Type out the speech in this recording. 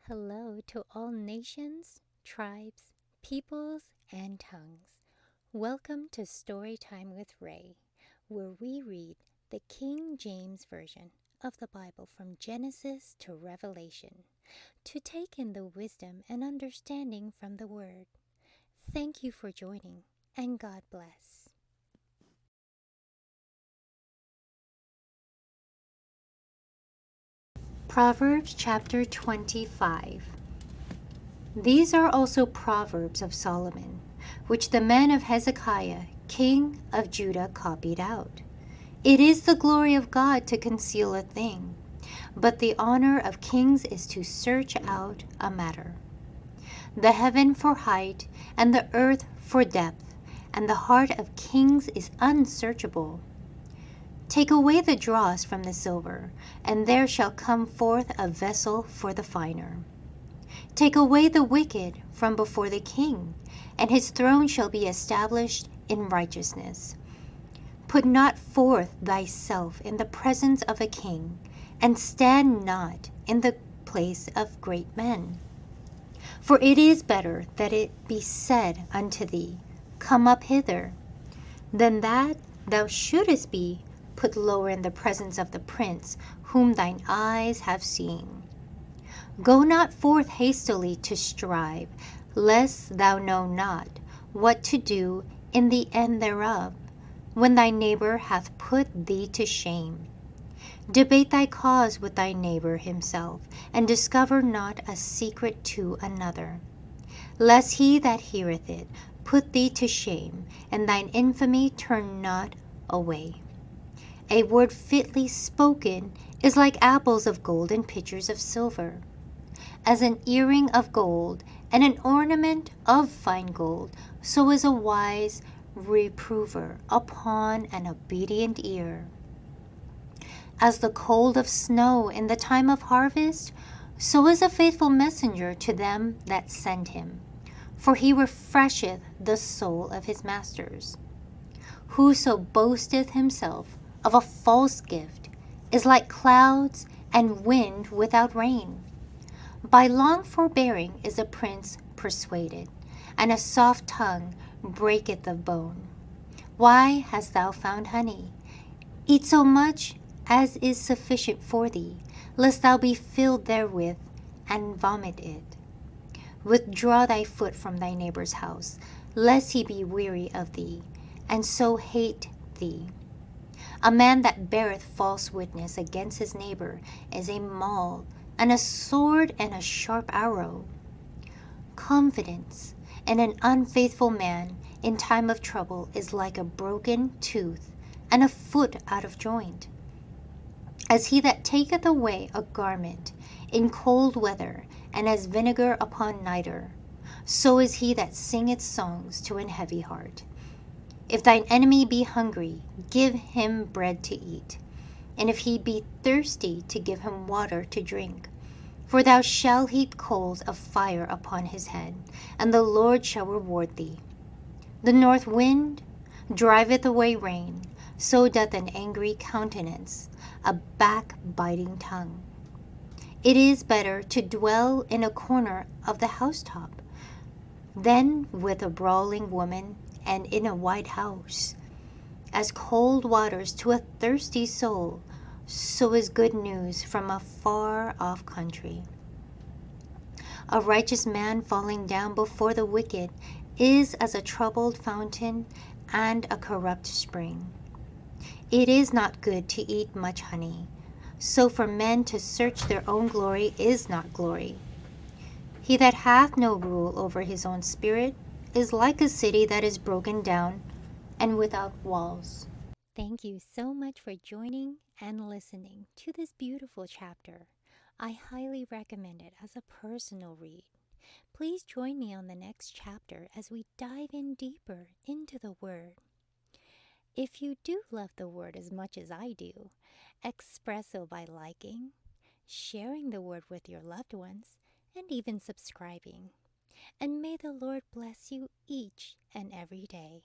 Hello to all nations, tribes, peoples, and tongues. Welcome to Storytime with Rae, where we read the King James Version of the Bible from Genesis to Revelation to take in the wisdom and understanding from the Word. Thank you for joining, and God bless. Proverbs Chapter 25. These are also Proverbs of Solomon, which the men of Hezekiah, king of Judah, copied out. It is the glory of God to conceal a thing, but the honor of kings is to search out a matter. The heaven for height, and the earth for depth, and the heart of kings is unsearchable. Take away the dross from the silver, and there shall come forth a vessel for the finer. Take away the wicked from before the king, and his throne shall be established in righteousness. Put not forth thyself in the presence of a king, and stand not in the place of great men. For it is better that it be said unto thee, Come up hither, than that thou shouldest be put lower in the presence of the prince whom thine eyes have seen. Go not forth hastily to strive, lest thou know not what to do in the end thereof, when thy neighbor hath put thee to shame. Debate thy cause with thy neighbor himself, and discover not a secret to another, lest he that heareth it put thee to shame, and thine infamy turn not away. A word fitly spoken is like apples of gold in pitchers of silver. As an earring of gold and an ornament of fine gold, so is a wise reprover upon an obedient ear. As the cold of snow in the time of harvest, so is a faithful messenger to them that send him, for he refresheth the soul of his masters. Whoso boasteth himself of a false gift is like clouds and wind without rain. By long forbearing is a prince persuaded, and a soft tongue breaketh the bone. Why hast thou found honey? Eat so much as is sufficient for thee, lest thou be filled therewith, and vomit it. Withdraw thy foot from thy neighbor's house, lest he be weary of thee, and so hate thee. A man that beareth false witness against his neighbor is a maul, and a sword and a sharp arrow. Confidence in an unfaithful man in time of trouble is like a broken tooth and a foot out of joint. As he that taketh away a garment in cold weather, and as vinegar upon nitre, so is he that singeth songs to an heavy heart. If thine enemy be hungry, give him bread to eat, and if he be thirsty, to give him water to drink. For thou shalt heap coals of fire upon his head, and the Lord shall reward thee. The north wind driveth away rain, so doth an angry countenance, a backbiting tongue. It is better to dwell in a corner of the housetop than with a brawling woman and in a white house. As cold waters to a thirsty soul, so is good news from a far off country. A righteous man falling down before the wicked is as a troubled fountain and a corrupt spring. It is not good to eat much honey, so for men to search their own glory is not glory. He that hath no rule over his own spirit is like a city that is broken down and without walls. Thank you so much for joining and listening to this beautiful chapter. I highly recommend it as a personal read. Please join me on the next chapter as we dive in deeper into the Word. If you do love the Word as much as I do, express so by liking, sharing the Word with your loved ones, and even subscribing. And may the Lord bless you each and every day.